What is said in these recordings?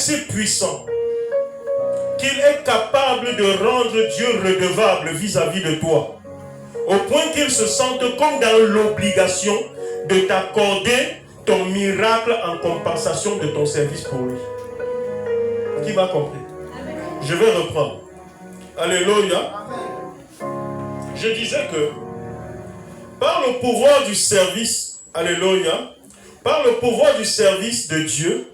si puissant qu'il est capable de rendre Dieu redevable vis-à-vis de toi, au point qu'il se sente comme dans l'obligation de t'accorder ton miracle en compensation de ton service pour lui. Qui m'a compris? Je vais reprendre. Alléluia. Je disais que par le pouvoir du service, alléluia, par le pouvoir du service de Dieu,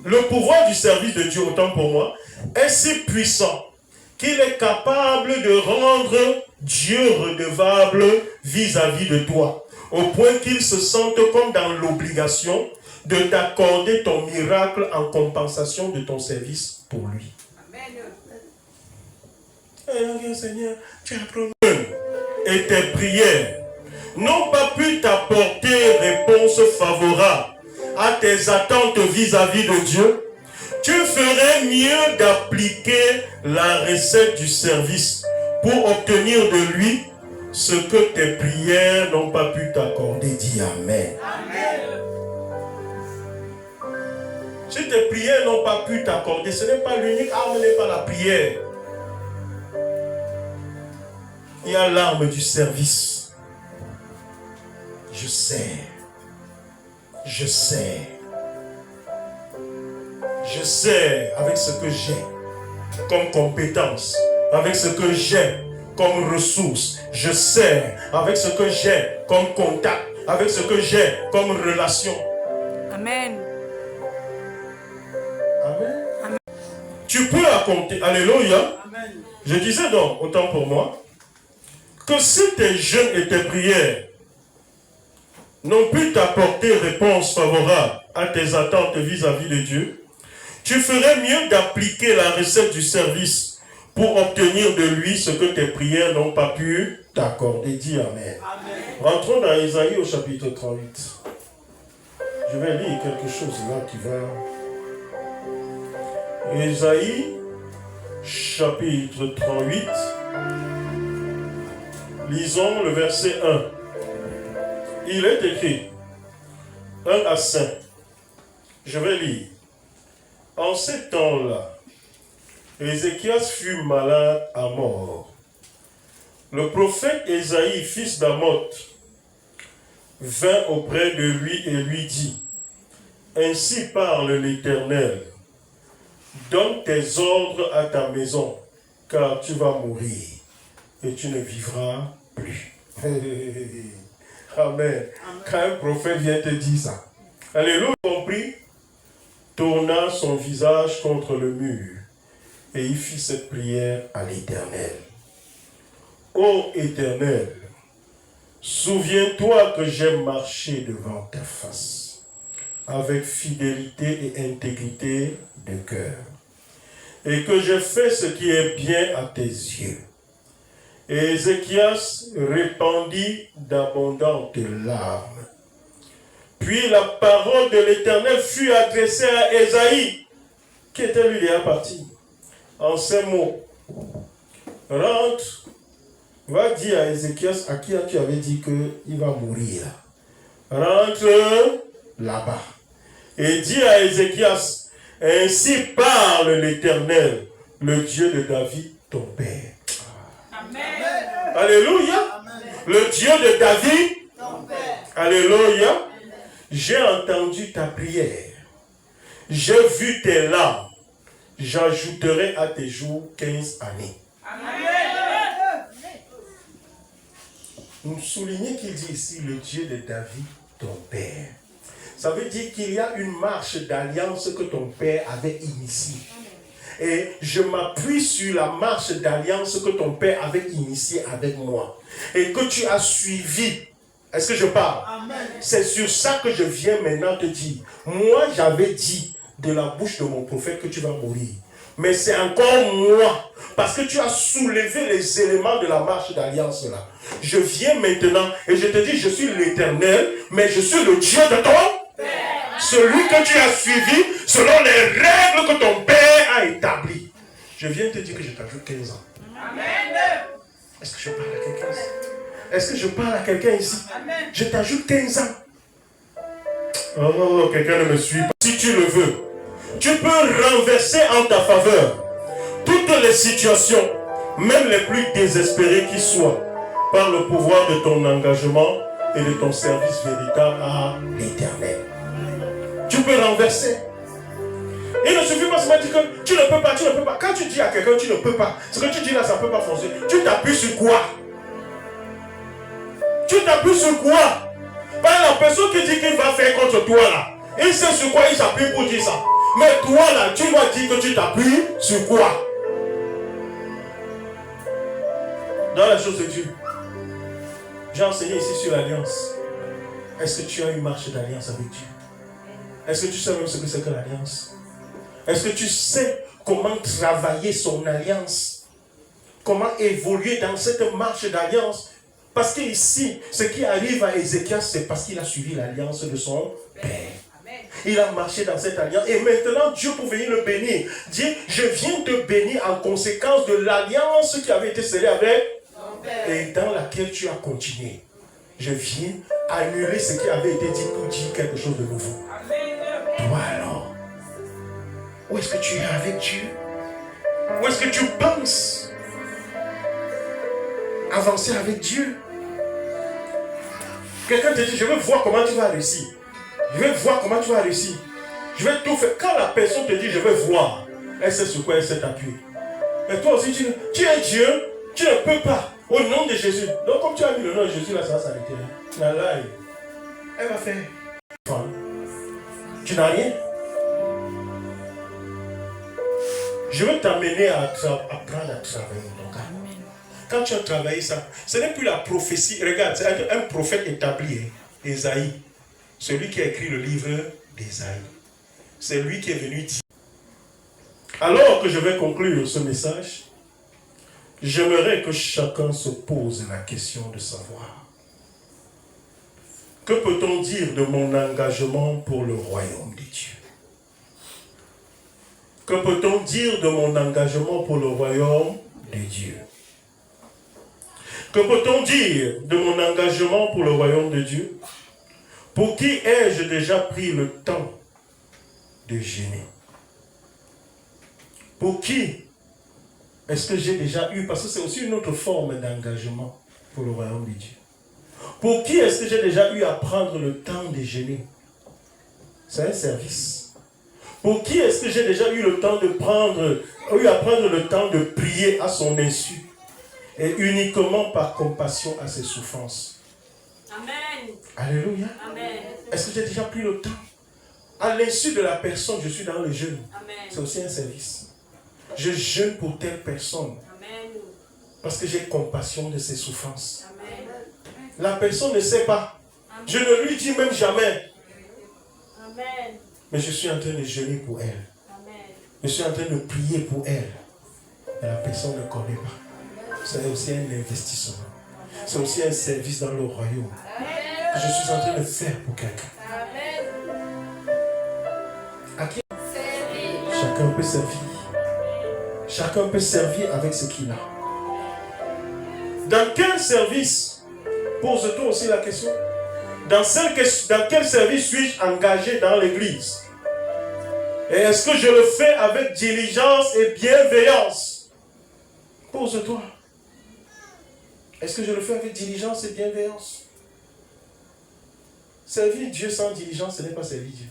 le pouvoir du service de Dieu, autant pour moi, est si puissant qu'il est capable de rendre Dieu redevable vis-à-vis de toi, au point qu'il se sente comme dans l'obligation de t'accorder ton miracle en compensation de ton service pour lui. Amen. Seigneur, tu as promis. Et tes prières n'ont pas pu t'apporter réponse favorable à tes attentes vis-à-vis de Dieu, tu ferais mieux d'appliquer la recette du service pour obtenir de lui ce que tes prières n'ont pas pu t'accorder. Dis Amen. Amen. Si tes prières n'ont pas pu t'accorder, ce n'est pas l'unique arme, n'est pas la prière. Il y a l'arme du service. Je sais. Je sais. Je sais avec ce que j'ai comme compétence, avec ce que j'ai comme ressources. Je sais avec ce que j'ai comme contact, avec ce que j'ai comme relation. Amen. Amen. Amen. Tu peux raconter, alléluia. Amen. Je disais donc, autant pour moi, que si tes jeûnes et tes prières n'ont pu t'apporter réponse favorable à tes attentes vis-à-vis de Dieu, tu ferais mieux d'appliquer la recette du service pour obtenir de lui ce que tes prières n'ont pas pu t'accorder. Dis Amen. Amen. Rentrons dans Ésaïe au chapitre 38. Je vais lire quelque chose là qui va... Ésaïe, chapitre 38. Lisons le verset 1. Il est écrit 1 à 5. Je vais lire. En ces temps-là, Ézéchias fut malade à mort. Le prophète Ésaïe, fils d'Amoth, vint auprès de lui et lui dit, « Ainsi parle l'Éternel, donne tes ordres à ta maison, car tu vas mourir et tu ne vivras plus. » Amen. Quand un prophète vient te dire ça, alléluia, compris, tourna son visage contre le mur et il fit cette prière à l'Éternel. Ô Éternel, souviens-toi que j'ai marché devant ta face avec fidélité et intégrité de cœur et que j'ai fait ce qui est bien à tes yeux. Et Ézéchias répandit d'abondantes larmes. Puis la parole de l'Éternel fut adressée à Ésaïe, qui était lui déjà parti, en ces mots. Rentre, va dire à Ézéchias, à qui tu avais dit qu'il va mourir. Rentre là-bas. Et dis à Ézéchias, ainsi parle l'Éternel, le Dieu de David, ton père. Amen. Alléluia. Amen. Le Dieu de David, ton père. Alléluia. J'ai entendu ta prière. J'ai vu tes larmes. J'ajouterai à tes jours 15 années. Amen. Nous soulignons qu'il dit ici le Dieu de David, ton père. Ça veut dire qu'il y a une marche d'alliance que ton père avait initiée. Et je m'appuie sur la marche d'alliance que ton père avait initiée avec moi. Et que tu as suivi. Est-ce que je parle? C'est sur ça que je viens maintenant te dire. Moi, j'avais dit de la bouche de mon prophète que tu vas mourir. Mais c'est encore moi. Parce que tu as soulevé les éléments de la marche d'alliance là. Je viens maintenant et je te dis, je suis l'Éternel, mais je suis le Dieu de ton Père. Celui que tu as suivi selon les règles que ton Père a établies. Je viens te dire que je t'ajoute 15 ans. Amen. Est-ce que je parle à quelqu'un ici? Est-ce que je parle à quelqu'un ici? Amen. Je t'ajoute 15 ans. Oh, quelqu'un ne me suit pas. Si tu le veux, Tu peux renverser en ta faveur toutes les situations, même les plus désespérées qui soient, par le pouvoir de ton engagement et de ton service véritable à l'Éternel. Tu peux renverser. Il ne suffit pas seulement de dire que tu ne peux pas, tu ne peux pas. Quand tu dis à quelqu'un tu ne peux pas, ce que tu dis là, ça ne peut pas fonctionner. Tu t'appuies sur quoi? Tu t'appuies sur quoi? Par la personne qui dit qu'il va faire contre toi là, il sait sur quoi il s'appuie pour dire ça. Mais toi là, tu dois dire que tu t'appuies sur quoi? Dans la chose de Dieu. J'ai enseigné ici sur l'alliance. Est-ce que tu as une marche d'alliance avec Dieu? Est-ce que tu sais même ce que c'est que l'alliance? Est-ce que tu sais comment travailler son alliance? Comment évoluer dans cette marche d'alliance? Parce que ici, ce qui arrive à Ézéchias, c'est parce qu'il a suivi l'alliance de son père. Il a marché dans cette alliance. Et maintenant, Dieu, pour venir le bénir, dit, je viens te bénir en conséquence de l'alliance qui avait été scellée avec ton père et dans laquelle tu as continué. Je viens annuler ce qui avait été dit pour dire quelque chose de nouveau. Toi alors, où est-ce que tu es avec Dieu? Où est-ce que tu penses avancer avec Dieu? Quelqu'un te dit, je veux voir comment tu vas réussir. Je vais voir comment tu vas réussir. Je vais tout faire. Quand la personne te dit, je vais voir, elle sait sur quoi elle s'est appuyée. Mais toi aussi, tu es Dieu, tu ne peux pas. Au nom de Jésus. Donc, comme tu as mis le nom de Jésus, là, ça va s'arrêter. Elle va faire. Enfin, tu n'as rien. Je veux t'amener à apprendre à travailler ton cœur. Quand tu as travaillé ça, ce n'est plus la prophétie. Regarde, c'est un prophète établi, Ésaïe. Celui qui a écrit le livre d'Ésaïe. C'est lui qui est venu dire. Alors que je vais conclure ce message, j'aimerais que chacun se pose la question de savoir: que peut-on dire de mon engagement pour le royaume de Dieu? Que peut-on dire de mon engagement pour le royaume de Dieu? Que peut-on dire de mon engagement pour le royaume de Dieu? Pour qui ai-je déjà pris le temps de gêner? Pour qui est-ce que j'ai déjà eu? Parce que c'est aussi une autre forme d'engagement pour le royaume de Dieu. Pour qui est-ce que j'ai déjà eu à prendre le temps de gêner? C'est un service. Pour qui est-ce que j'ai déjà eu le temps de prendre le temps de prier à son insu et uniquement par compassion à ses souffrances? Amen. Alléluia. Amen. Est-ce que j'ai déjà pris le temps? À l'insu de la personne, je suis dans le jeûne. C'est aussi un service. Je jeûne pour telle personne. Amen. Parce que j'ai compassion de ses souffrances. Amen. La personne ne sait pas. Amen. Je ne lui dis même jamais. Amen. Mais je suis en train de jeûner pour elle. Amen. Je suis en train de prier pour elle. Et la personne ne connaît pas. C'est aussi un investissement. C'est aussi un service dans le royaume que je suis en train de faire pour quelqu'un. À qui? Chacun peut servir. Chacun peut servir avec ce qu'il a. Dans quel service? Pose-toi aussi la question. Dans quel service suis-je engagé dans l'église? Et est-ce que je le fais avec diligence et bienveillance? Pose-toi. Est-ce que je le fais avec diligence et bienveillance? Servir Dieu sans diligence, ce n'est pas servir Dieu.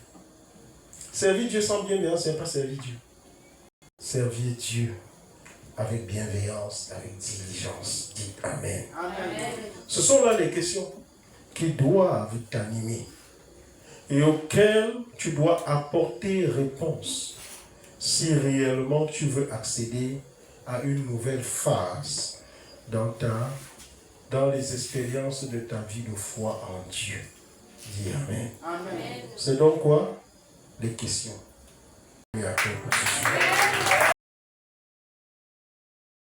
Servir Dieu sans bienveillance, ce n'est pas servir Dieu. Servir Dieu avec bienveillance, avec diligence. Dites Amen. Amen. Ce sont là les questions qui doivent t'animer et auxquelles tu dois apporter réponse si réellement tu veux accéder à une nouvelle phase dans les expériences de ta vie de foi en Dieu. Dis Amen. Amen. C'est donc quoi? Les questions.